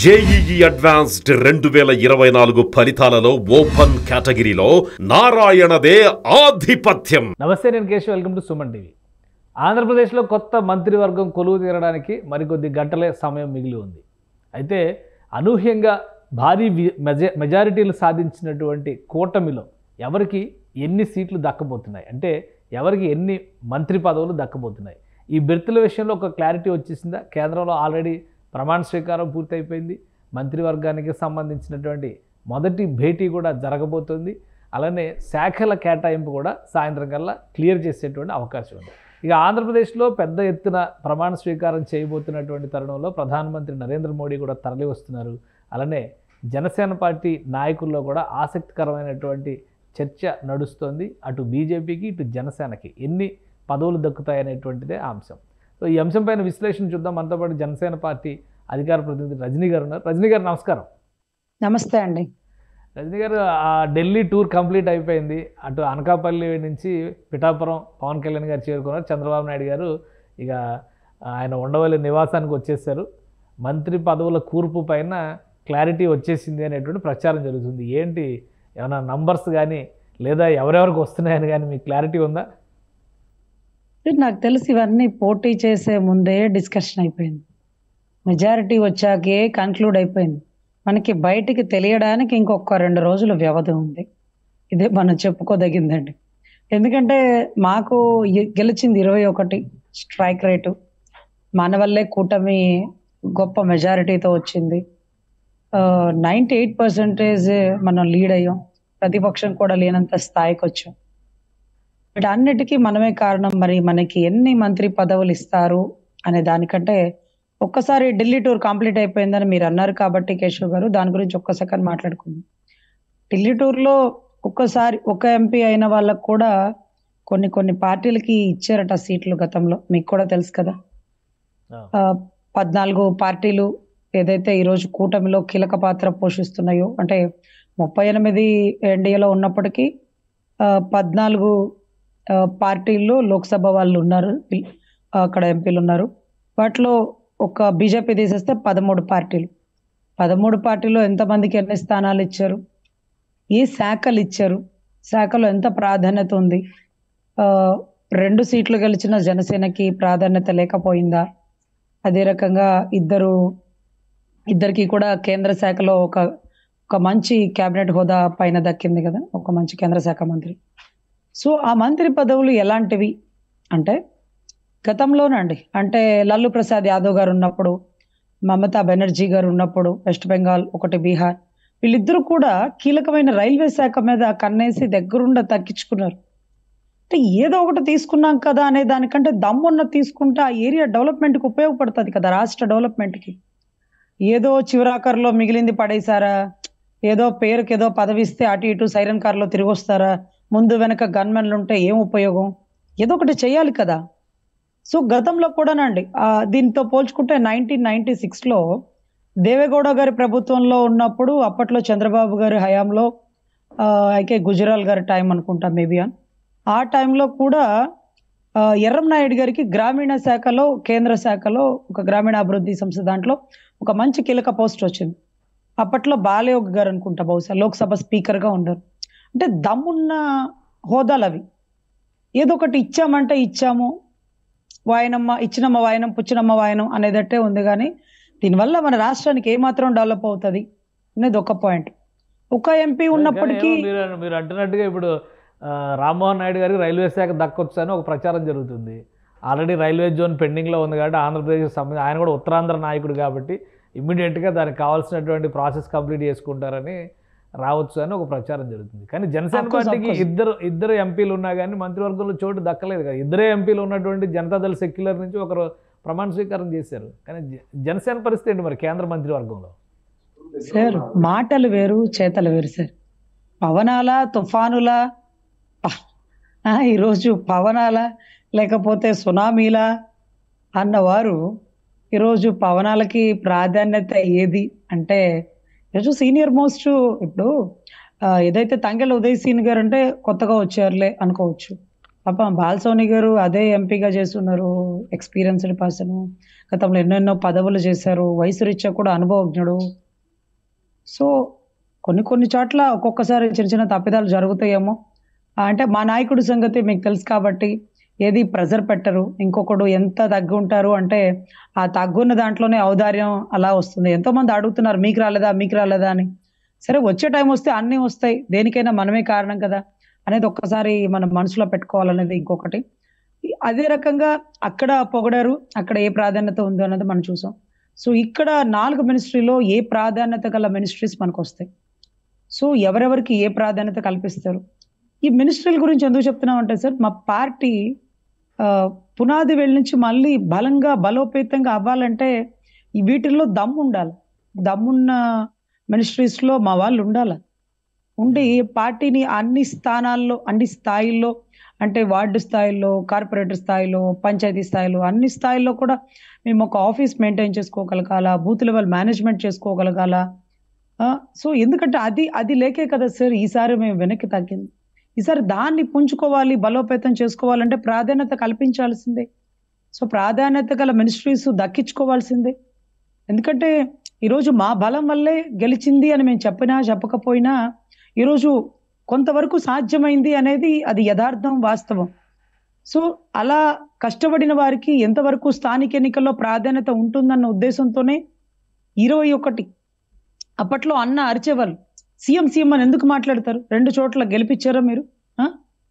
JEE advanced 2024 ఫలితాలలో open కేటగిరీలో నారాయణదే ఆధిపత్యం. నమస్తే, నేను Keshav. Welcome to Suman TV. ఆంధ్రప్రదేశ్లో కొత్త మంత్రివర్గం కొలువు తీరడానికి మరికొద్ది గంటలే సమయం మిగిలి ఉంది. అయితే అనూహ్యంగా భారీ మెజారిటీలు సాధించినటువంటి కూటమిలో ఎవరికి ఎన్ని సీట్లు దక్కబోతున్నాయి, అంటే ఎవరికి ఎన్ని మంత్రి పదవులు దక్కబోతున్నాయి, ఈ బెర్తుల విషయంలో ఒక క్లారిటీ వచ్చేసిందా? కేంద్రంలో ఆల్రెడీ ప్రమాణ స్వీకారం పూర్తయిపోయింది. మంత్రివర్గానికి సంబంధించినటువంటి మొదటి భేటీ కూడా జరగబోతుంది. అలానే శాఖల కేటాయింపు కూడా సాయంత్రం కల్లా క్లియర్ చేసేటువంటి అవకాశం ఉంది. ఇక ఆంధ్రప్రదేశ్లో పెద్ద ఎత్తున ప్రమాణ స్వీకారం చేయబోతున్నటువంటి తరుణంలో ప్రధానమంత్రి నరేంద్ర మోడీ కూడా తరలి వస్తున్నారు. అలానే జనసేన పార్టీ నాయకుల్లో కూడా ఆసక్తికరమైనటువంటి చర్చ నడుస్తోంది. అటు బీజేపీకి ఇటు జనసేనకి ఎన్ని పదవులు దక్కుతాయనేటువంటిదే ఆ అంశం. సో ఈ అంశం పైన విశ్లేషణ చూద్దాం. మనతో పాటు జనసేన పార్టీ అధికార ప్రతినిధి రజనీ గారు ఉన్నారు. రజనీ గారు నమస్కారం. నమస్తే అండి. రజనీ గారు, ఆ ఢిల్లీ టూర్ కంప్లీట్ అయిపోయింది. అటు అనకాపల్లి నుంచి పిఠాపురం పవన్ కళ్యాణ్ గారు చేరుకున్నారు. చంద్రబాబు నాయుడు గారు ఇక ఆయన ఉండవల్లి నివాసానికి వచ్చేసారు. మంత్రి పదవుల కూర్పు పైన క్లారిటీ వచ్చేసింది అనేటువంటి ప్రచారం జరుగుతుంది. ఏంటి, ఏమైనా నంబర్స్ కానీ లేదా ఎవరెవరికి వస్తున్నాయని కానీ మీకు క్లారిటీ ఉందా? నాకు తెలిసి ఇవన్నీ పోటీ చేసే ముందే డిస్కషన్ అయిపోయింది. మెజారిటీ వచ్చాకే కన్క్లూడ్ అయిపోయింది. మనకి బయటికి తెలియడానికి ఇంకొక 2 రోజుల వ్యవధి ఉంది. ఇదే మనం చెప్పుకోదగిందండి. ఎందుకంటే మాకు గెలిచింది 21 స్ట్రైక్ రేటు. మన వల్లే కూటమి గొప్ప మెజారిటీతో వచ్చింది. 98% మనం లీడ్ అయ్యాం. ప్రతిపక్షం కూడా లేనంత స్థాయికి వచ్చాం. వీటన్నిటికీ మనమే కారణం. మరి మనకి ఎన్ని మంత్రి పదవులు ఇస్తారు అనే దానికంటే ఒక్కసారి ఢిల్లీ టూర్ కంప్లీట్ అయిపోయిందని మీరు అన్నారు కాబట్టి కేశవ్ గారు, దాని గురించి ఒక్క సెకండ్ మాట్లాడుకుందాం. ఢిల్లీ టూర్లో ఒక్కసారి ఒక ఎంపీ అయిన వాళ్ళకు కూడా కొన్ని పార్టీలకి ఇచ్చారట సీట్లు గతంలో. మీకు కూడా తెలుసు కదా. 14 పార్టీలు ఏదైతే ఈరోజు కూటమిలో కీలక పాత్ర పోషిస్తున్నాయో, అంటే 38 ఎన్డీఏలో ఉన్నప్పటికీ 14 పార్టీల్లో లోక్సభ వాళ్ళు ఉన్నారు, అక్కడ ఎంపీలు ఉన్నారు. వాటిలో ఒక బీజేపీ తీసేస్తే 13 పార్టీలు. 13 పార్టీలో ఎంతమందికి ఎన్ని స్థానాలు ఇచ్చారు, ఏ శాఖలు ఇచ్చారు, శాఖలో ఎంత ప్రాధాన్యత ఉంది, 2 సీట్లు గెలిచిన జనసేనకి ప్రాధాన్యత లేకపోయిందా? అదే రకంగా ఇద్దరికి కూడా కేంద్ర శాఖలో ఒక మంచి కేబినెట్ హోదా పైన దక్కింది కదా, ఒక మంచి కేంద్ర శాఖ మంత్రి. సో ఆ మంత్రి పదవులు ఎలాంటివి అంటే, గతంలోనండి, అంటే లల్లు ప్రసాద్ యాదవ్ గారు ఉన్నప్పుడు, మమతా బెనర్జీ గారు ఉన్నప్పుడు వెస్ట్ బెంగాల్, ఒకటి బీహార్, వీళ్ళిద్దరూ కూడా కీలకమైన రైల్వే శాఖ మీద కన్నేసి దగ్గరుండా తగ్గించుకున్నారు. అంటే ఏదో ఒకటి తీసుకున్నాం కదా అనే దానికంటే దమ్మున్న తీసుకుంటే ఆ ఏరియా డెవలప్మెంట్కి ఉపయోగపడుతుంది కదా, రాష్ట్ర డెవలప్మెంట్కి. ఏదో చివరాకర్లో మిగిలింది పడేశారా, ఏదో పేరుకి ఏదో పదవి ఇస్తే అటు ఇటు సైరన్ కార్లో తిరిగి వస్తారా, ముందు వెనక గన్మెన్లు ఉంటే ఏం ఉపయోగం? ఏదో ఒకటి చేయాలి కదా. సో గతంలో కూడానండి, దీంతో పోల్చుకుంటే 1996లో దేవేగౌడ గారి ప్రభుత్వంలో ఉన్నప్పుడు, అప్పట్లో చంద్రబాబు గారి హయాంలో, అయితే గుజరాల్ గారి టైం అనుకుంటా మేబీ, ఆ టైంలో కూడా ఎర్రంనాయుడు గారికి గ్రామీణ శాఖలో, కేంద్ర శాఖలో ఒక గ్రామీణాభివృద్ధి సంస్థ దాంట్లో ఒక మంచి కీలక పోస్ట్ వచ్చింది. అప్పట్లో బాలయోగ్ గారు అనుకుంటా బహుశా లోక్సభ స్పీకర్గా ఉండరు. అంటే దమ్మున్న హోదాలు అవి. ఏదో ఒకటి ఇచ్చామంటే ఇచ్చాము, వాయనమ్మ ఇచ్చినమ్మ వాయనం, పుచ్చినమ్మ వాయనం అనేదట్టే ఉంది. కానీ దీనివల్ల మన రాష్ట్రానికి ఏమాత్రం డెవలప్ అవుతుంది అనేది ఒక పాయింట్. ఒక ఎంపీ ఉన్నప్పటికీ మీరు అంటున్నట్టుగా ఇప్పుడు రామ్మోహన్ నాయుడు గారికి రైల్వే శాఖ దక్కొచ్చు అని ఒక ప్రచారం జరుగుతుంది. ఆల్రెడీ రైల్వే జోన్ పెండింగ్లో ఉంది కాబట్టి ఆంధ్రప్రదేశ్కి సంబంధించి ఆయన కూడా ఉత్తరాంధ్ర నాయకుడు కాబట్టి ఇమ్మీడియట్గా దానికి కావాల్సినటువంటి ప్రాసెస్ కంప్లీట్ చేసుకుంటారని రావచ్చు అని ఒక ప్రచారం జరుగుతుంది. కానీ జనసేన పార్టీకి ఇద్దరు ఎంపీలు ఉన్నా కానీ మంత్రివర్గంలో చోటు దక్కలేదు కదా. ఇద్దరే ఎంపీలు ఉన్నటువంటి జనతాదళ సెక్యులర్ నుంచి ఒకరు ప్రమాణ స్వీకారం చేశారు. కానీ జనసేన పరిస్థితి ఏంటి మరి కేంద్ర మంత్రివర్గంలో? సార్, మాటలు వేరు, చేతలు వేరు సార్. పవనాల, తుఫానుల, ఈరోజు పవనాల లేకపోతే సునామీలా అన్నవారు ఈరోజు పవనాలకి ప్రాధాన్యత ఏది అంటే, ఈరోజు సీనియర్ మోస్ట్, ఇప్పుడు ఏదైతే తంగెళ్ళ ఉదయ్ సీన్ గారు అంటే కొత్తగా వచ్చారులే అనుకోవచ్చు. పాపం బాలసోని గారు అదే ఎంపీగా చేస్తున్నారు, ఎక్స్పీరియన్స్డ్ పర్సన్, గతంలో ఎన్నెన్నో పదవులు చేశారు, వయసు రీత్యా కూడా అనుభవజ్ఞుడు. సో కొన్ని కొన్ని చోట్ల ఒక్కొక్కసారి చిన్న చిన్న తప్పిదాలు జరుగుతాయేమో. అంటే మా నాయకుడి సంగతి మీకు తెలుసు కాబట్టి ఏది ప్రెజర్ పెట్టరు. ఇంకొకడు ఎంత తగ్గి ఉంటారు అంటే ఆ తగ్గున్న దాంట్లోనే ఔదార్యం అలా వస్తుంది. ఎంతో మంది అడుగుతున్నారు మీకు రాలేదా మీకు రాలేదా అని. సరే వచ్చే టైం వస్తే అన్నీ వస్తాయి, దేనికైనా మనమే కారణం కదా అనేది ఒక్కసారి మనం మనసులో పెట్టుకోవాలనేది ఇంకొకటి. అదే రకంగా అక్కడ పొగడారు, అక్కడ ఏ ప్రాధాన్యత ఉందో అన్నది మనం చూసాం. సో ఇక్కడ 4 మినిస్ట్రీలో ఏ ప్రాధాన్యత గల మినిస్ట్రీస్ మనకు వస్తాయి, సో ఎవరెవరికి ఏ ప్రాధాన్యత కల్పిస్తారు. ఈ మినిస్ట్రీల గురించి ఎందుకు చెప్తున్నామంటే సార్, మా పార్టీ పునాది వేళ్ళ నుంచి మళ్ళీ బలంగా బలోపేతంగా అవ్వాలంటే ఈ వీటిల్లో దమ్ము ఉండాలి. దమ్మున్న మినిస్ట్రీస్లో మా వాళ్ళు ఉండాలి. ఉండి పార్టీని అన్ని స్థానాల్లో అన్ని స్థాయిల్లో అంటే వార్డు స్థాయిలో, కార్పొరేటర్ స్థాయిలో, పంచాయతీ స్థాయిలో, అన్ని స్థాయిల్లో కూడా మేము ఒక ఆఫీస్ మెయింటైన్ చేసుకోగలగాల, బూత్ లెవెల్ మేనేజ్మెంట్ చేసుకోగలగాల. సో ఎందుకంటే అది లేకే కదా సార్ ఈసారి మేము వెనక్కి తగ్గింది. ఈసారి దాన్ని పుంజుకోవాలి, బలోపేతం చేసుకోవాలంటే ప్రాధాన్యత కల్పించాల్సిందే. సో ప్రాధాన్యత గల మినిస్ట్రీస్ దక్కించుకోవాల్సిందే. ఎందుకంటే ఈరోజు మా బలం వల్లే గెలిచింది అని మేము చెప్పినా చెప్పకపోయినా ఈరోజు కొంతవరకు సాధ్యమైంది అనేది అది యథార్థం, వాస్తవం. సో అలా కష్టపడిన వారికి ఎంతవరకు స్థానిక ఎన్నికల్లో ప్రాధాన్యత ఉంటుందన్న ఉద్దేశంతోనే 21 అప్పట్లో అన్న అరిచేవాళ్ళు, సీఎం అని ఎందుకు మాట్లాడతారు, 2 చోట్ల గెలిపించారా మీరు,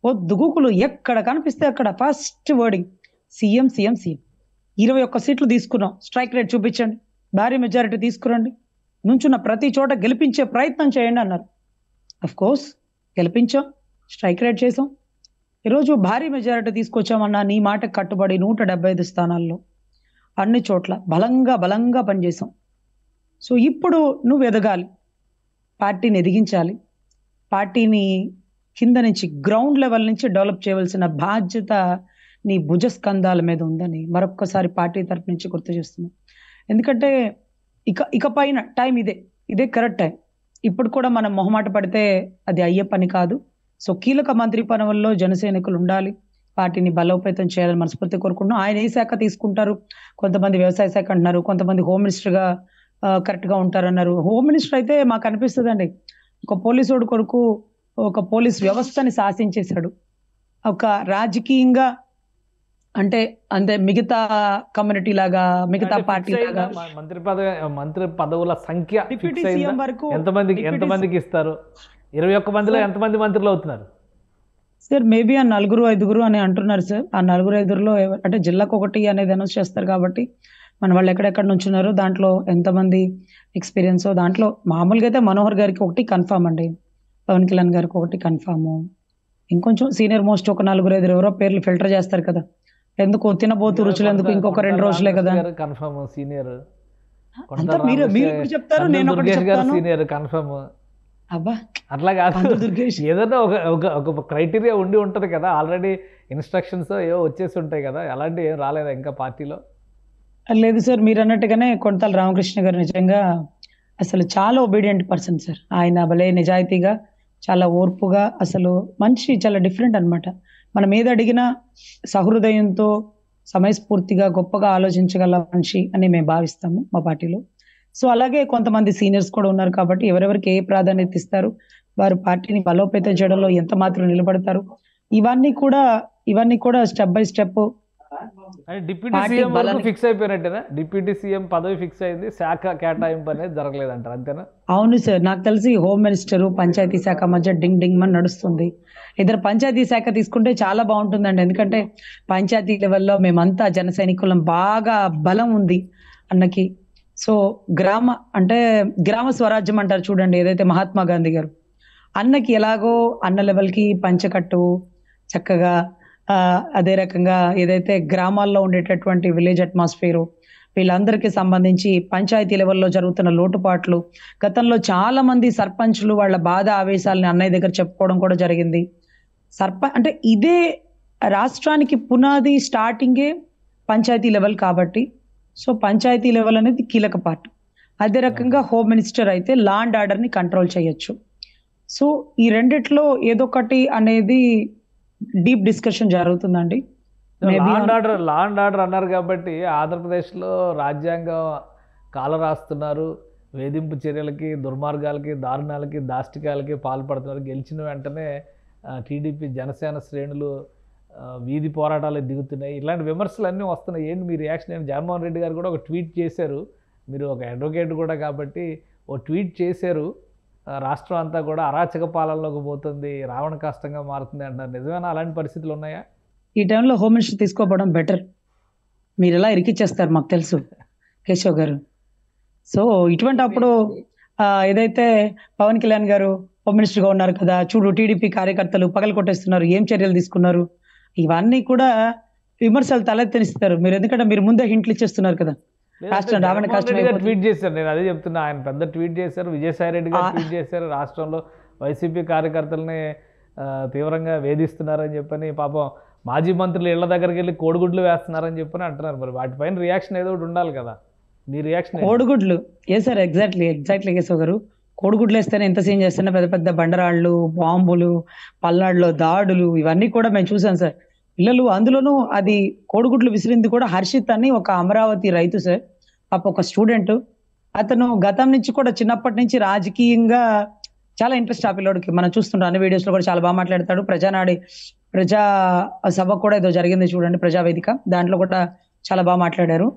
ఓ దుగుకులు ఎక్కడ కనిపిస్తే అక్కడ ఫస్ట్ వర్డింగ్ సీఎం 21 సీట్లు తీసుకున్నాం, స్ట్రైక్ రేట్ చూపించండి, భారీ మెజారిటీ తీసుకురండి, నుంచున్న ప్రతి చోట గెలిపించే ప్రయత్నం చేయండి అన్నారు. అఫ్ కోర్స్ గెలిపించాం, స్ట్రైక్ రేట్ చేసాం, ఈరోజు భారీ మెజారిటీ తీసుకొచ్చామన్నా నీ మాట కట్టుబడి 175 స్థానాల్లో అన్ని చోట్ల బలంగా పనిచేసాం. సో ఇప్పుడు నువ్వు ఎదగాలి, పార్టీని ఎదిగించాలి, పార్టీని కింద నుంచి గ్రౌండ్ లెవెల్ నుంచి డెవలప్ చేయవలసిన బాధ్యత నీ భుజస్కంధాల మీద ఉందని మరొక్కసారి పార్టీ తరపు నుంచి గుర్తు చేస్తున్నాం. ఎందుకంటే ఇక పైన టైం ఇదే కరెక్ట్ టైం. ఇప్పుడు కూడా మనం మొహమాట పడితే అది అయ్యే పని కాదు. సో కీలక మంత్రి పదవుల్లో జనసైనికులు ఉండాలి, పార్టీని బలోపేతం చేయాలని మనస్ఫూర్తి కోరుకుంటున్నాం. ఆయన ఏ శాఖ తీసుకుంటారు, కొంతమంది వ్యవసాయ శాఖ అంటున్నారు, కొంతమంది హోమ్ మినిస్టర్గా కరెక్ట్గా ఉంటారన్నారు. హోమ్ మినిస్టర్ అయితే మాకు అనిపిస్తుందండి, ఒక పోలీసుడు కొడుకు ఒక పోలీస్ వ్యవస్థని శాసించేశాడు. ఒక రాజకీయంగా అంటే మిగతా కమ్యూనిటీ లాగా, మిగతా పార్టీ లాగా మంత్రి పదవుల సంఖ్య డిప్యూటీ సీఎం వరకు ఎంతమందికి ఇస్తారు? 21 మందిలో ఎంతమంది మంత్రులు అవుతున్నారు సార్? మేబీ ఆ 4-5 అని అంటున్నారు సార్. ఆ 4-5లో అంటే జిల్లాకు ఒకటి అనేది అనౌన్స్ చేస్తారు కాబట్టి మన వాళ్ళు ఎక్కడెక్కడ నుంచున్నారో దాంట్లో ఎంతమంది ఎక్స్పీరియన్స్, దాంట్లో మామూలుగా అయితే మనోహర్ గారికి ఒకటి కన్ఫామ్ అండి, పవన్ కళ్యాణ్ గారికి ఒకటి కన్ఫామ్, ఇంకొంచెం సీనియర్ మోస్ట్ ఒక 4-5 ఎవరో పేర్లు ఫిల్టర్ చేస్తారు కదా, ఎందుకు తినబోతు రుచులు ఎందుకు, ఇంకొక 2 రోజులే కదా కన్ఫర్మ్ సీనియర్. మీరు చెప్తారు, నేను ఒకటి చెప్తాను సీనియర్ కన్ఫర్మ్. అబ్బా అట్లా కాదు, ఏదైనా ఒక క్రైటీరియా ఉంటది కదా, ఆల్రెడీ ఇన్స్ట్రక్షన్స్ ఏవో వచ్చేసి ఉంటాయి కదా, అలాంటి ఏం రాలేదా ఇంకా పార్టీలో? లేదు సార్, మీరు అన్నట్టుగానే కొనతాల రామకృష్ణ గారు నిజంగా అసలు చాలా ఒబీడియంట్ పర్సన్ సార్. ఆయన భలే నిజాయితీగా, చాలా ఓర్పుగా, అసలు మనిషి చాలా డిఫరెంట్ అనమాట. మనం ఏది అడిగినా సహృదయంతో, సమయస్ఫూర్తిగా, గొప్పగా ఆలోచించగల మనిషి అని మేము భావిస్తాము మా పార్టీలో. సో అలాగే కొంతమంది సీనియర్స్ కూడా ఉన్నారు కాబట్టి ఎవరెవరికి ఏ ప్రాధాన్యత ఇస్తారు, వారు పార్టీని బలోపేతం చేయడంలో ఎంత మాత్రం నిలబడతారు, ఇవన్నీ కూడా step by step. Deputy CM fix అయిపోయినట్టేనా? డిప్యూటీ సీఎం పదవి ఫిక్స్ అయింది, శాఖ కేటాయింపు అనేది జరగలేదంటారు, అంతేనా? అవును సార్, నాకు తెలిసి హోమ్ మినిస్టర్ పంచాయతీ శాఖ మధ్య డింగ్ అని నడుస్తుంది. ఇద్దరు పంచాయతీ శాఖ తీసుకుంటే చాలా బాగుంటుందండి. ఎందుకంటే పంచాయతీ లెవెల్లో మేమంతా జన సైనికులం, బాగా బలం ఉంది అన్నకి. సో గ్రామ స్వరాజ్యం అంటారు చూడండి, ఏదైతే మహాత్మా గాంధీ గారు అన్నకి ఎలాగో అన్న లెవెల్కి పంచకట్టు చక్కగా, అదే రకంగా ఏదైతే గ్రామాల్లో ఉండేటటువంటి విలేజ్ అట్మాస్ఫియర్, వీళ్ళందరికీ సంబంధించి పంచాయతీ లెవెల్లో జరుగుతున్న లోటుపాట్లు, గతంలో చాలా మంది సర్పంచ్లు వాళ్ళ బాధ ఆవేశాలని అన్నయ్య దగ్గర చెప్పుకోవడం కూడా జరిగింది. అంటే ఇదే రాష్ట్రానికి పునాది స్టార్టింగే పంచాయతీ లెవెల్ కాబట్టి, సో పంచాయతీ లెవెల్ అనేది కీలక పార్ట్. అదే రకంగా హోమ్ మినిస్టర్ అయితే లా అండ్ ఆర్డర్ని కంట్రోల్ చేయొచ్చు. సో ఈ రెండిట్లో ఏదొకటి అనేది డీప్ డిస్కషన్ జరుగుతుందండి. మేబీ లా అండ్ ఆర్డర్ అన్నారు కాబట్టి ఆంధ్రప్రదేశ్లో రాజ్యాంగం కాల రాస్తున్నారు, వేధింపు చర్యలకి, దుర్మార్గాలకి, దారుణాలకి, దాష్టికాలకి పాల్పడుతున్నారు. గెలిచిన వెంటనే టీడీపీ జనసేన శ్రేణులు వీధి పోరాటాలకు దిగుతున్నాయి. ఇలాంటి విమర్శలు అన్నీ వస్తున్నాయి. ఏంటి మీ రియాక్షన్ ఏంటి? జగన్మోహన్ రెడ్డి గారు కూడా ఒక ట్వీట్ చేశారు. మీరు ఒక అడ్వకేట్ కూడా కాబట్టి ఓ ట్వీట్ చేశారు. రాష్ట్రం అంతా కూడా అరాచక పాలనలోకి పోతుంది, రావణ కష్టంగా మారుతుంది అంటున్నారు. నిజమేనా? అలాంటి పరిస్థితులు ఉన్నాయా? ఈ టైంలో హోమ్ మినిస్టర్ తీసుకోవడం బెటర్. మీరు ఎలా ఇరికిచ్చేస్తారు మాకు తెలుసు కేశవ్ గారు. సో ఇటువంటి అప్పుడు ఏదైతే పవన్ కళ్యాణ్ గారు హోమ్ మినిస్టర్గా ఉన్నారు కదా, చూడు టీడీపీ కార్యకర్తలు పగలు కొట్టేస్తున్నారు, ఏం చర్యలు తీసుకున్నారు, ఇవన్నీ కూడా విమర్శలు తలెత్తనిస్తారు మీరు. ఎందుకంటే మీరు ముందే హింట్లు ఇచ్చేస్తున్నారు కదా, రాష్ట్రం రావణ కష్టం. ట్వీట్ చేశారు, నేను అదే చెప్తున్నా. ఆయన పెద్ద ట్వీట్ చేశారు, విజయసాయి రెడ్డి గారు ట్వీట్ చేశారు, రాష్ట్రంలో వైసీపీ కార్యకర్తలని తీవ్రంగా వేధిస్తున్నారని చెప్పని, పాపం మాజీ మంత్రులు ఇళ్ల దగ్గరికి వెళ్ళి కోడిగుడ్లు వేస్తున్నారని చెప్పని అంటున్నారు. మరి వాటిపైన రియాక్షన్ ఏదో ఒకటి ఉండాలి కదా. మీ రియాక్షన్? కోడిగుడ్లు ఏ సార్? ఎగ్జాక్ట్లీ కేశవ్ గారు. కోడిగుడ్లు వేస్తేనే ఎంత సీన్ చేస్తున్నా, పెద్ద పెద్ద బండరాళ్ళు, బాంబులు, పల్నాడులో దాడులు, ఇవన్నీ కూడా మేము చూసాం సార్. పిల్లలు అందులోనూ అది కోడిగుడ్లు విసిరింది కూడా హర్షిత్ అని ఒక అమరావతి రైతు సార్, పాప ఒక స్టూడెంట్. అతను గతం నుంచి కూడా చిన్నప్పటి నుంచి రాజకీయంగా చాలా ఇంట్రెస్ట్ ఆ పిల్లోడికి. మనం చూస్తుంటాం అన్ని వీడియోస్ లో కూడా చాలా బాగా మాట్లాడతాడు. ప్రజా సభ కూడా ఏదో జరిగింది చూడండి, ప్రజావేదిక, దాంట్లో కూడా చాలా బాగా మాట్లాడారు.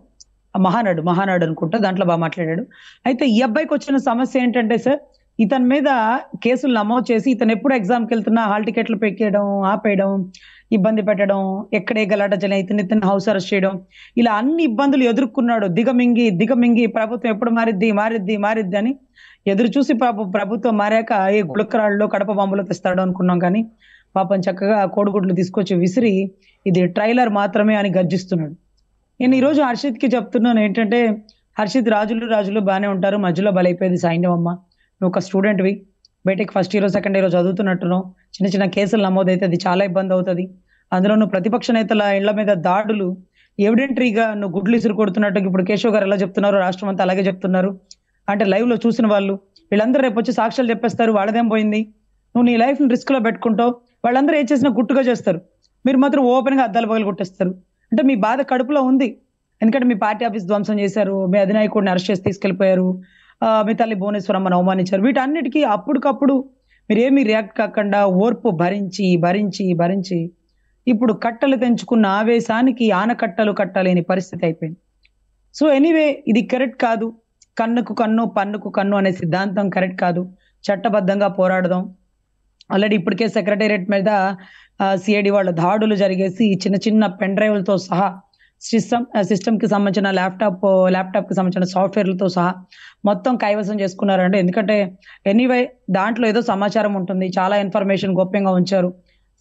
మహానాడు అనుకుంటా, దాంట్లో బాగా మాట్లాడాడు. అయితే ఈ అబ్బాయికి వచ్చిన సమస్య ఏంటంటే సార్, ఇతని మీద కేసులు నమోదు చేసి ఇతను ఎప్పుడు ఎగ్జామ్కి వెళ్తున్నా హాల్ టికెట్లు పెక్కేయడం, ఆపేయడం, ఇబ్బంది పెట్టడం, ఎక్కడే గలాట ఇతను హౌస్ అరెస్ట్ చేయడం, ఇలా అన్ని ఇబ్బందులు ఎదుర్కొన్నాడు. దిగమింగి ప్రభుత్వం ఎప్పుడు మారిద్ది అని ఎదురు చూసి ప్రభుత్వం మారాక ఏ గుళకరాళ్ళు కడప బాంబులు తెస్తాడు అనుకున్నాం. కానీ పాపం చక్కగా కోడిగుడ్లు తీసుకొచ్చి విసిరి ఇది ట్రైలర్ మాత్రమే అని గర్జిస్తున్నాడు. నేను ఈరోజు హర్షిత్కి చెప్తున్నాను ఏంటంటే, హర్షిత్ రాజులు బాగానే ఉంటారు, మధ్యలో బలైపోయేది సైన్యం అమ్మ. నువ్వు ఒక స్టూడెంట్వి, బయటకి ఫస్ట్ ఇయర్ సెకండ్ ఇయర్ చదువుతున్నట్టున్నావు, చిన్న కేసులు నమోదైతే అది చాలా ఇబ్బంది అవుతుంది. అందులో నువ్వు ప్రతిపక్ష నేతల ఇళ్ల మీద దాడులు ఎవిడెంటరీగా నువ్వు గుడ్లు ఇసురు కొడుతున్నట్టు ఇప్పుడు కేశవ్ గారు ఎలా చెప్తున్నారు, రాష్ట్రం అంతా అలాగే చెప్తున్నారు. అంటే లైవ్ లో చూసిన వాళ్ళు వీళ్ళందరూ రేపు వచ్చి సాక్ష్యాలు చెప్పేస్తారు, వాళ్ళదేం పోయింది, నువ్వు నీ లైఫ్ ని రిస్క్ లో పెట్టుకుంటావు, వాళ్ళందరూ ఏం చేసినా గుట్టుగా చేస్తారు, మీరు మాత్రం ఓపెన్ గా అద్దాలు పగలు కొట్టేస్తారు. అంటే మీ బాధ కడుపులో ఉంది. ఎందుకంటే మీ పార్టీ ఆఫీస్ ధ్వంసం చేశారు, మీ అధినాయకుడిని అరెస్ట్ చేసి తీసుకెళ్లిపోయారు, మీ తల్లి భువనేశ్వరమ్మను అవమానించారు. వీటన్నిటికీ అప్పటికప్పుడు మీరేమీ రియాక్ట్ కాకుండా ఓర్పు భరించి ఇప్పుడు కట్టలు తెంచుకున్న ఆవేశానికి ఆనకట్టలు కట్టలేని పరిస్థితి అయిపోయింది. సో ఎనీవే, ఇది కరెక్ట్ కాదు. కన్నుకు కన్ను పన్నుకు కన్ను అనే సిద్ధాంతం కరెక్ట్ కాదు. చట్టబద్ధంగా పోరాడదాం. ఆల్రెడీ ఇప్పటికే సెక్రటేరియట్ మీద సిఐడి వాళ్ళ దాడులు జరిగేసి చిన్న పెన్ డ్రైవ్లతో సహా సిస్టమ్ కి సంబంధించిన ల్యాప్టాప్ కి సంబంధించిన సాఫ్ట్వేర్లతో సహా మొత్తం కైవసం చేసుకున్నారండి. ఎందుకంటే ఎనీవే దాంట్లో ఏదో సమాచారం ఉంటుంది, చాలా ఇన్ఫర్మేషన్ గోప్యంగా ఉంచారు.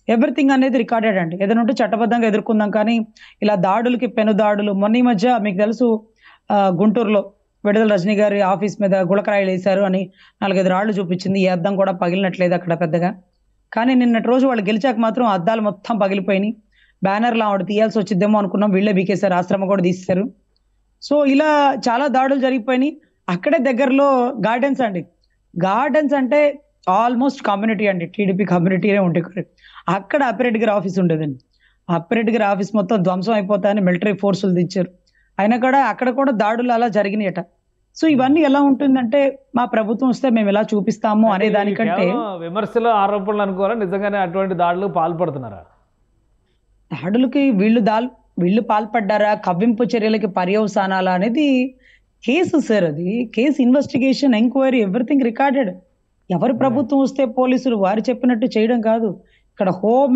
ఎవ్రీథింగ్ అనేది రికార్డెడ్ అండి. ఏదైనా ఉంటే చట్టబద్ధంగా ఎదుర్కొందాం. కానీ ఇలా దాడులకి పెను దాడులు, మొన్న ఈ మధ్య మీకు తెలుసు గుంటూరులో విడుదల రజనీ గారి ఆఫీస్ మీద గుళకరాయిలు వేశారు అని 4-5 రాళ్లు చూపించింది. ఈ అద్దం కూడా పగిలినట్లేదు అక్కడ పెద్దగా. కానీ నిన్నటి రోజు వాళ్ళు గెలిచాక మాత్రం అద్దాలు మొత్తం పగిలిపోయినాయి. బ్యానర్లు ఆవిడ తీయాల్సి వచ్చిద్దేమో అనుకున్నాం, వీళ్ళే బీకేశారు, ఆశ్రమ కూడా తీసేశారు. సో ఇలా చాలా దాడులు జరిగిపోయినాయి. అక్కడే దగ్గరలో గార్డెన్స్ అంటే ఆల్మోస్ట్ కమ్యూనిటీ అండి, టీడీపీ కమ్యూనిటీనే ఉంటాయి. అక్కడ అప్పిరెడ్డి గారి ఆఫీస్ ఉండేదండి. అప్పిరెడ్డి గారి ఆఫీస్ మొత్తం ధ్వంసం అయిపోతాయని మిలిటరీ ఫోర్సులు తెచ్చారు. అయినా కూడా అక్కడ కూడా దాడులు అలా జరిగినాయట. సో ఇవన్నీ ఎలా ఉంటుందంటే, మా ప్రభుత్వం వస్తే మేము ఎలా చూపిస్తాము అనే దానికంటే విమర్శలు ఆరోపణలు అనుకోరా, నిజంగానే అటువంటి దాడులు పాల్పడుతున్నారా? దాడులకి వీళ్ళు పాల్పడ్డారా, కవ్వింపు చర్యలకి పర్యవసానాలా అనేది కేసు సార్. అది case, investigation, enquiry, everything recorded. ఎవరు ప్రభుత్వం వస్తే పోలీసులు వారు చెప్పినట్టు చేయడం కాదు. ఇక్కడ హోమ్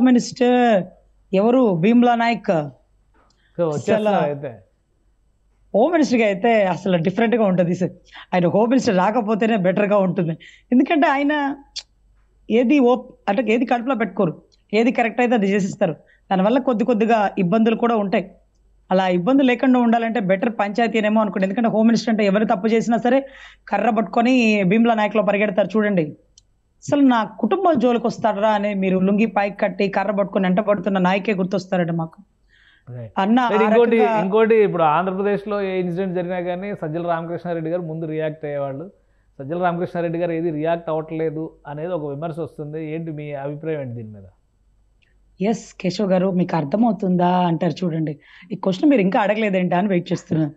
మినిస్టర్ ఎవరు, భీమ్లా నాయక్. హోమ్ మినిస్టర్ గా అయితే అసలు డిఫరెంట్ గా ఉంటుంది సార్. ఆయన హోమ్ మినిస్టర్ రాకపోతేనే బెటర్ గా ఉంటుంది. ఎందుకంటే ఆయన ఏది కడుపులో పెట్టుకోరు, ఏది కరెక్ట్ అయితే అది చేసిస్తారు. దానివల్ల కొద్దిగా ఇబ్బందులు కూడా ఉంటాయి. అలా ఇబ్బందులు లేకుండా ఉండాలంటే బెటర్ పంచాయతీనేమో అనుకోండి. ఎందుకంటే హోమ్ మినిస్టర్ అంటే ఎవరు తప్పు చేసినా సరే కర్ర పట్టుకొని భీమ్లా నాయక్లో పరిగెడతారు చూడండి. అసలు నా కుటుంబం జోలికి వస్తాడరా అని మీరు లుంగి పైకి కట్టి కర్ర పట్టుకొని వెంట పడుతున్న నాయకే గుర్తొస్తారండి మాకు. ఇంకోటి ఇప్పుడు ఆంధ్రప్రదేశ్లో ఏ ఇన్సిడెంట్ జరిగినా కానీ సజ్జల రామకృష్ణారెడ్డి గారు ముందు రియాక్ట్ అయ్యేవాళ్ళు. సజ్జల రామకృష్ణారెడ్డి గారు ఏది రియాక్ట్ అవ్వట్లేదు అనేది ఒక విమర్శ వస్తుంది. ఏంటి మీ అభిప్రాయం ఏంటి దీని మీద? ఎస్ కేశవ్ గారు, మీకు అర్థమవుతుందా అంటారు చూడండి. ఈ క్వశ్చన్ మీరు ఇంకా అడగలేదేంటా అని వెయిట్ చేస్తున్నాను.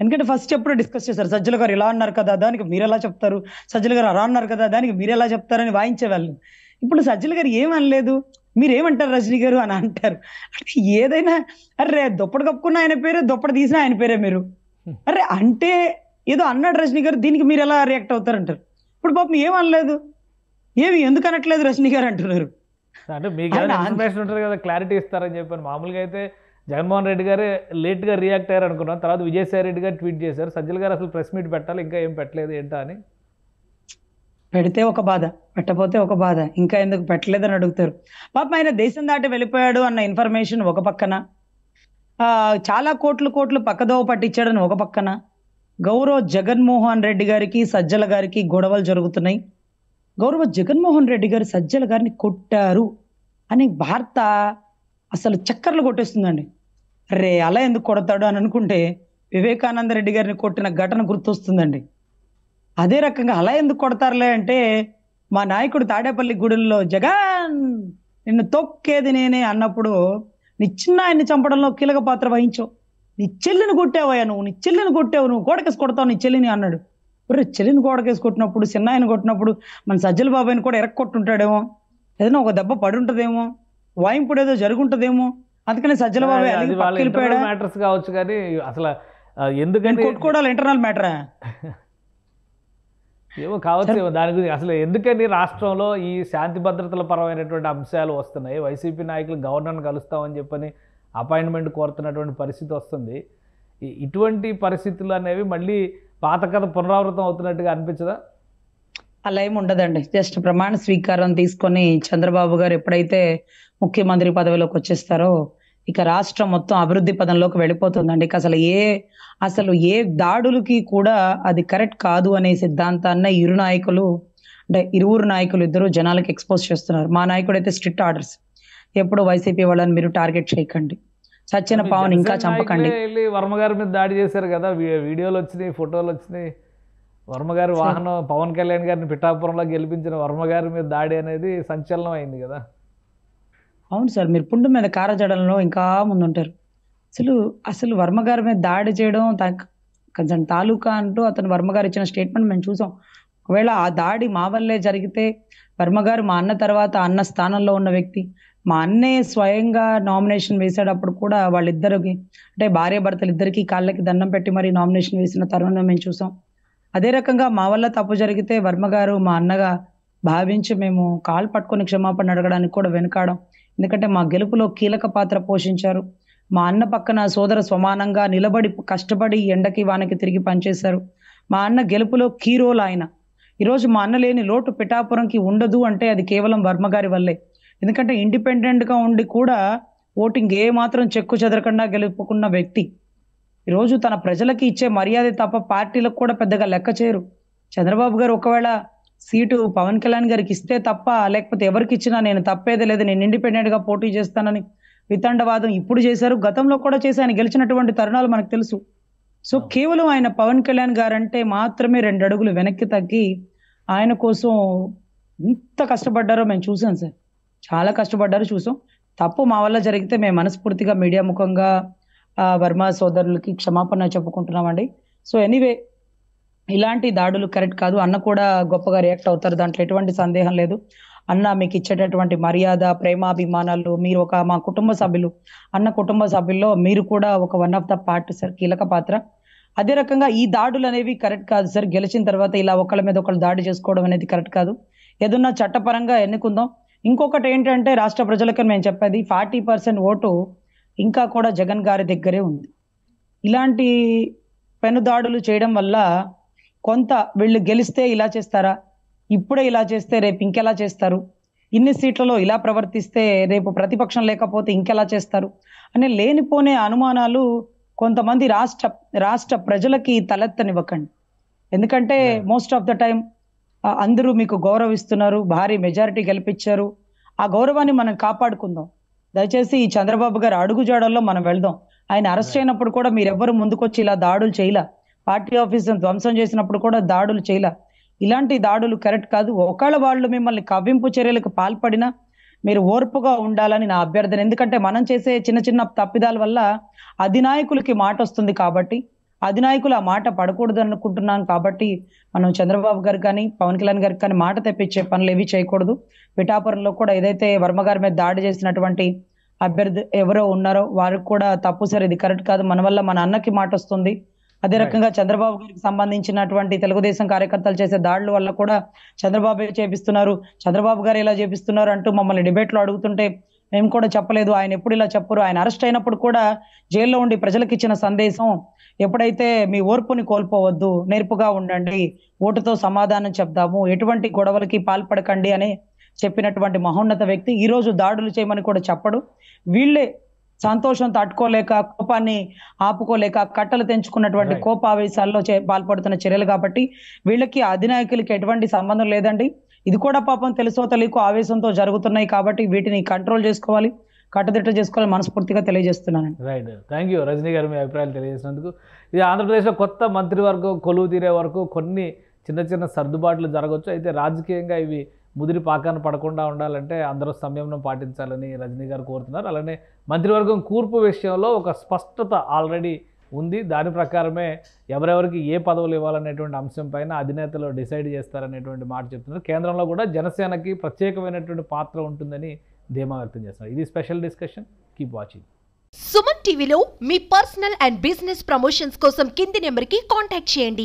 ఎందుకంటే ఫస్ట్ ఎప్పుడు డిస్కస్ చేశారు, సజ్జల గారు ఇలా అన్నారు కదా దానికి మీరు ఎలా చెప్తారు, సజ్జల గారు అలా అన్నారు కదా దానికి మీరు ఎలా చెప్తారని వాయించేవాళ్ళు. ఇప్పుడు సజ్జల గారు ఏమనలేదు, మీరేమంటారు రజనీ గారు అని అంటారు. అంటే ఏదైనా అరే దుప్పటి కప్పుకున్న ఆయన పేరే, దుప్పటి తీసిన ఆయన పేరే మీరు. అరే అంటే ఏదో అన్నాడు రజనీ గారు, దీనికి మీరు ఎలా రియాక్ట్ అవుతారంటారు. ఇప్పుడు పాపం ఏమనలేదు, ఏమి ఎందుకు అనట్లేదు రజనీ గారు అంటున్నారు. అంటే మీకు ఇన్ఫర్మేషన్ ఉంటుంది కదా, క్లారిటీ ఇస్తారని చెప్పాను. మామూలుగా అయితే జగన్మోహన్ రెడ్డి గారు లేట్గా రియాక్ట్ అయ్యారు అనుకున్నాం. తర్వాత విజయసాయి రెడ్డి గారు ట్వీట్ చేశారు, సజ్జల గారు అసలు ప్రెస్ మీట్ పెట్టాలి, ఇంకా ఏం పెట్టలేదు ఏంటా అని. పెడితే ఒక బాధ, పెట్టపోతే ఒక బాధ, ఇంకా ఎందుకు పెట్టలేదని అడుగుతారు. పాపం ఆయన దేశం దాటి వెళ్ళిపోయాడు అన్న ఇన్ఫర్మేషన్ ఒక పక్కన, చాలా కోట్లు పక్కదోవ పట్టించాడని ఒక పక్కన, గౌరవ జగన్మోహన్ రెడ్డి గారికి సజ్జల గారికి గొడవలు జరుగుతున్నాయి. గౌరవ జగన్మోహన్ రెడ్డి గారు సజ్జల గారిని కొట్టారు అని వార్త అసలు చక్కర్లు కొట్టేస్తుందండి. రే అలా ఎందుకు కొడతాడు అని అనుకుంటే వివేకానంద రెడ్డి గారిని కొట్టిన ఘటన గుర్తొస్తుందండి. అదే రకంగా అలా ఎందుకు కొడతారులే అంటే, మా నాయకుడు తాడేపల్లి గూడెంలో జగన్ నిన్ను తొక్కేది నేనే అన్నప్పుడు నీ చిన్న ఆయన్ని చంపడంలో కీలక పాత్ర వహించావు, నీ చెల్లిని కొట్టావయ్యా నువ్వు, నీ చెల్లిని కొట్టావు, నువ్వు గోడకేసి కొడతావు నీ చెల్లిని అన్నాడు. చెల్లిని గోడకేసి కొట్టినప్పుడు, చిన్న ఆయన కొట్టినప్పుడు మన సజ్జల బాబాయిని కూడా ఎరక్కొట్టుంటాడేమో, ఏదైనా ఒక దెబ్బ పడి ఉంటదేమో, వాయింపుడు ఏదో జరుగుంటదేమో, అందుకని సజ్జల బాబాయ్ వెళ్ళిపోయాడు. మ్యాటర్స్ కావచ్చు కానీ అసలు ఎందుకని కొట్టుకోవడాలి ఇంటర్నల్ మ్యాటరా ఏమో కావచ్చు. దాని గురించి అసలు ఎందుకని రాష్ట్రంలో ఈ శాంతి భద్రతల పరమైనటువంటి అంశాలు వస్తున్నాయి, వైసీపీ నాయకులు గవర్నర్ని కలుస్తామని చెప్పని అపాయింట్మెంట్ కోరుతున్నటువంటి పరిస్థితి వస్తుంది. ఇటువంటి పరిస్థితులు అనేవి మళ్ళీ పాత కథ పునరావృతం అవుతున్నట్టుగా అనిపించదా? అలా ఏమి ఉండదండి. జస్ట్ ప్రమాణ స్వీకారం తీసుకొని చంద్రబాబు గారు ఎప్పుడైతే ముఖ్యమంత్రి పదవిలోకి వచ్చేస్తారో ఇక రాష్ట్రం మొత్తం అభివృద్ధి పదంలోకి వెళ్ళిపోతుందండి. ఇక అసలు ఏ దాడులకి కూడా అది కరెక్ట్ కాదు అనే సిద్ధాంతాన్ని ఇరువురు నాయకులు ఇద్దరు జనాలకు ఎక్స్పోజ్ చేస్తున్నారు. మా నాయకుడు అయితే స్ట్రిక్ట్ ఆర్డర్స్, ఎప్పుడు వైసీపీ వాళ్ళని మీరు టార్గెట్ చేయకండి, సచ్చిన పావన్ ఇంకా చంపకండి. వర్మ గారి మీద దాడి చేశారు కదా, వీడియోలు వచ్చినాయి, ఫోటోలు వచ్చినాయి. వర్మ గారి వాహనం పవన్ కళ్యాణ్ గారిని పిఠాపురంలో గెలిపించిన వర్మ గారి మీద దాడి అనేది సంచలనం అయింది కదా. అవును సార్, మీరు పుండు మీద కారజడంలో ఇంకా ముందుంటారు. అసలు వర్మ గారి మీద దాడి చేయడం కొంచెం తాలూకా అంటూ అతను వర్మ గారు ఇచ్చిన స్టేట్మెంట్ మేము చూసాం. ఒకవేళ ఆ దాడి మా వల్లే జరిగితే, వర్మ గారు మా అన్న తర్వాత అన్న స్థానంలో ఉన్న వ్యక్తి, మా అన్నే స్వయంగా నామినేషన్ వేసేటప్పుడు కూడా వాళ్ళిద్దరికి అంటే భార్య భర్తలు ఇద్దరికి కాళ్ళకి దండం పెట్టి మరి నామినేషన్ వేసిన తరుణం మేము చూసాం. అదే రకంగా మా వల్ల తప్పు జరిగితే వర్మ గారు మా అన్నగా భావించి మేము కాలు పట్టుకొని క్షమాపణ అడగడానికి కూడా వెనుకాడం. ఎందుకంటే మా గెలుపులో కీలక పాత్ర పోషించారు. మా అన్న పక్కన సోదర సమానంగా నిలబడి కష్టపడి ఎండకి వానకి తిరిగి పనిచేశారు. మా అన్న గెలుపులో కీ రోల్ ఆయన. ఈరోజు మా అన్న లేని లోటు పిఠాపురంకి ఉండదు అంటే అది కేవలం వర్మ గారి వల్లే. ఎందుకంటే ఇండిపెండెంట్ గా ఉండి కూడా ఓటింగ్ ఏ మాత్రం చెక్కు చెదరకుండా గెలుపుకున్న వ్యక్తి ఈరోజు తన ప్రజలకి ఇచ్చే మర్యాద తప్ప పార్టీలకు కూడా పెద్దగా లెక్క చేయరు. చంద్రబాబు గారు ఒకవేళ సీటు పవన్ కళ్యాణ్ గారికి ఇస్తే తప్ప, లేకపోతే ఎవరికి ఇచ్చినా నేను తప్పేదే లేదు, నేను ఇండిపెండెంట్ గా పోటీ చేస్తానని వితండవాదం ఇప్పుడు చేశారు, గతంలో కూడా చేసి ఆయన గెలిచినటువంటి తరుణాలు మనకు తెలుసు. సో కేవలం ఆయన పవన్ కళ్యాణ్ గారు అంటే మాత్రమే 2 అడుగులు వెనక్కి తగ్గి ఆయన కోసం ఎంత కష్టపడ్డారో మేము చూసాం సార్. చాలా కష్టపడ్డారు, చూసాం. తప్పు మా వల్ల జరిగితే మేము మనస్ఫూర్తిగా మీడియా ముఖంగా వర్మ సోదరులకి క్షమాపణ చెప్పుకుంటున్నామండి. సో ఎనీవే, ఇలాంటి దాడులు కరెక్ట్ కాదు. అన్న కూడా గొప్పగా రియాక్ట్ అవుతారు, దాంట్లో ఎటువంటి సందేహం లేదు. అన్న మీకు ఇచ్చేటటువంటి మర్యాద, ప్రేమాభిమానాలు, మీరు మా కుటుంబ సభ్యులు, అన్న కుటుంబ సభ్యుల్లో మీరు కూడా ఒక one of the part sir, కీలక పాత్ర. అదే రకంగా ఈ దాడులు అనేవి కరెక్ట్ కాదు సార్. గెలిచిన తర్వాత ఇలా ఒకళ్ళ మీద ఒకళ్ళు దాడి చేసుకోవడం అనేది కరెక్ట్ కాదు. ఏదన్నా చట్టపరంగా ఎన్నుకుందాం. ఇంకొకటి ఏంటంటే రాష్ట్ర ప్రజలకు మేము చెప్పేది, 40% ఓటు ఇంకా కూడా జగన్ గారి దగ్గరే ఉంది. ఇలాంటి పెనుదాడులు చేయడం వల్ల కొంత వీళ్ళు గెలిస్తే ఇలా చేస్తారా, ఇప్పుడే ఇలా చేస్తే రేపు ఇంకెలా చేస్తారు, ఇన్ని సీట్లలో ఇలా ప్రవర్తిస్తే రేపు ప్రతిపక్షం లేకపోతే ఇంకెలా చేస్తారు అనే లేనిపోనే అనుమానాలు కొంతమంది రాష్ట్ర ప్రజలకి తలెత్తనివ్వకండి. ఎందుకంటే మోస్ట్ ఆఫ్ ద టైం అందరూ మీకు గౌరవిస్తున్నారు, భారీ మెజారిటీ గెలిపించారు. ఆ గౌరవాన్ని మనం కాపాడుకుందాం. దయచేసి ఈ చంద్రబాబు గారు అడుగుజాడల్లో మనం వెళ్దాం. ఆయన అరెస్ట్ అయినప్పుడు కూడా మీరెవ్వరు ముందుకొచ్చి ఇలా దాడులు చేయలా. పార్టీ ఆఫీసును ధ్వంసం చేసినప్పుడు కూడా దాడులు చేయలే. ఇలాంటి దాడులు కరెక్ట్ కాదు. ఒకవేళ వాళ్ళు మిమ్మల్ని కవ్వింపు చర్యలకు పాల్పడినా మీరు ఓర్పుగా ఉండాలని నా అభ్యర్థన. ఎందుకంటే మనం చేసే చిన్న చిన్న తప్పిదాల వల్ల అధినాయకులకి మాట వస్తుంది కాబట్టి, అధినాయకులు ఆ మాట పడకూడదు అనుకుంటున్నాను కాబట్టి మనం చంద్రబాబు గారికి కానీ పవన్ కళ్యాణ్ గారికి కానీ మాట తెప్పించే పనులు ఏవి చేయకూడదు. పిఠాపురంలో కూడా ఏదైతే వర్మ గారి మీద దాడి చేసినటువంటి అభ్యర్థి ఎవరో ఉన్నారో వారికి కూడా తప్పు సార్, ఇది కరెక్ట్ కాదు, మన వల్ల మన అన్నకి మాట వస్తుంది. అదే రకంగా చంద్రబాబు గారికి సంబంధించినటువంటి తెలుగుదేశం కార్యకర్తలు చేసే దాడుల వల్ల కూడా చంద్రబాబు చేపిస్తున్నారు, చంద్రబాబు గారు ఇలా చేపిస్తున్నారు అంటూ మమ్మల్ని డిబేట్లో అడుగుతుంటే మేము కూడా చెప్పలేదు, ఆయన ఎప్పుడు ఇలా చెప్పరు. ఆయన అరెస్ట్ అయినప్పుడు కూడా జైల్లో ఉండి ప్రజలకు ఇచ్చిన సందేశం ఎప్పుడైతే మీ ఓర్పుని కోల్పోవద్దు, నేర్పుగా ఉండండి, ఓటుతో సమాధానం చెప్దాము, ఎటువంటి గొడవలకి పాల్పడకండి అని చెప్పినటువంటి మహోన్నత వ్యక్తి ఈ రోజు దాడులు చేయమని కూడా చెప్పడు. వీళ్ళే సంతోషం తట్టుకోలేక, కోపాన్ని ఆపుకోలేక కట్టలు తెంచుకున్నటువంటి కోపావేశాల్లో పాల్పడుతున్న చర్యలు కాబట్టి వీళ్ళకి అధినాయకులకి ఎటువంటి సంబంధం లేదండి. ఇది కూడా పాపం తెలుసో తెలియకో ఆవేశంతో జరుగుతున్నాయి కాబట్టి వీటిని కంట్రోల్ చేసుకోవాలి, కట్టుదిట్ట చేసుకోవాలని మనస్ఫూర్తిగా తెలియజేస్తున్నాను. రైట్, థ్యాంక్ యూ రజనీ గారు మీ అభిప్రాయాలు తెలియజేసినందుకు. ఇది ఆంధ్రప్రదేశ్లో కొత్త మంత్రివర్గం కొలువు తీరే వరకు కొన్ని చిన్న చిన్న సర్దుబాట్లు జరగవచ్చు. అయితే రాజకీయంగా ఇవి ముదిరి పాకాన పడకుండా ఉండాలంటే అందరూ సంయమనం పాటించాలని రజనీ గారు కోరుతున్నారు. అలానే మంత్రివర్గం కూర్పు విషయంలో ఒక స్పష్టత ఆల్రెడీ ఉంది. దాని ప్రకారమే ఎవరెవరికి ఏ పదవులు ఇవ్వాలనేటువంటి అంశం పైన అధినేతలు డిసైడ్ చేస్తారనేటువంటి మాట చెప్తున్నారు. కేంద్రంలో కూడా జనసేనకి ప్రత్యేకమైనటువంటి పాత్ర ఉంటుందని ధీమా వ్యక్తం చేస్తున్నారు. ఇది special discussion. Keep watching. Suman టీవీలో మీ పర్సనల్ అండ్ బిజినెస్ ప్రమోషన్స్ కోసం కింది నెంబర్కి కాంటాక్ట్ చేయండి.